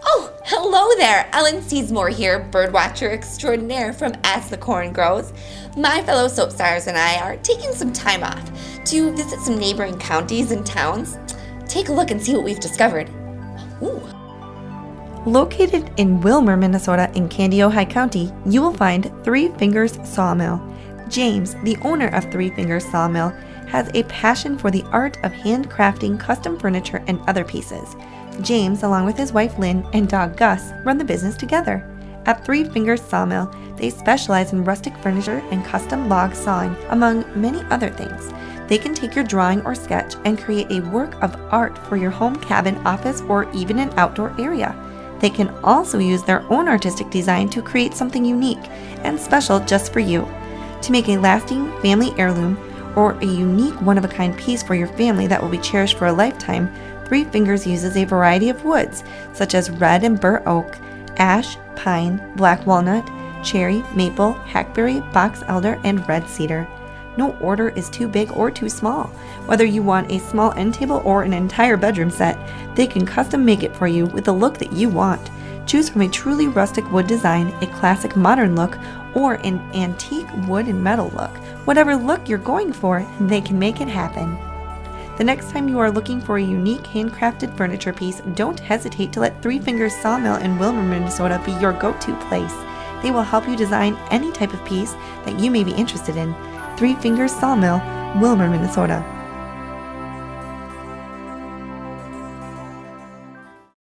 Oh, hello there! Ellen Seesmore here, birdwatcher extraordinaire from As the Corn Grows. My fellow soap stars and I are taking some time off to visit some neighboring counties and towns. Take a look and see what we've discovered. Ooh. Located in Willmar, Minnesota in Kandiyohi County, you will find Three Fingers Sawmill. James, the owner of Three Fingers Sawmill, has a passion for the art of handcrafting custom furniture and other pieces. James, along with his wife Lynn and dog Gus, run the business together. At Three Fingers Sawmill, they specialize in rustic furniture and custom log sawing, among many other things. They can take your drawing or sketch and create a work of art for your home cabin, office, or even an outdoor area. They can also use their own artistic design to create something unique and special just for you. To make a lasting family heirloom or a unique one-of-a-kind piece for your family that will be cherished for a lifetime, Three Fingers uses a variety of woods, such as red and burr oak, ash, pine, black walnut, cherry, maple, hackberry, box elder, and red cedar. No order is too big or too small. Whether you want a small end table or an entire bedroom set, they can custom make it for you with the look that you want. Choose from a truly rustic wood design, a classic modern look, or an antique wood and metal look. Whatever look you're going for, they can make it happen. The next time you are looking for a unique handcrafted furniture piece, don't hesitate to let Three Fingers Sawmill in Willmar, Minnesota be your go-to place. They will help you design any type of piece that you may be interested in. Three Fingers Sawmill, Willmar, Minnesota.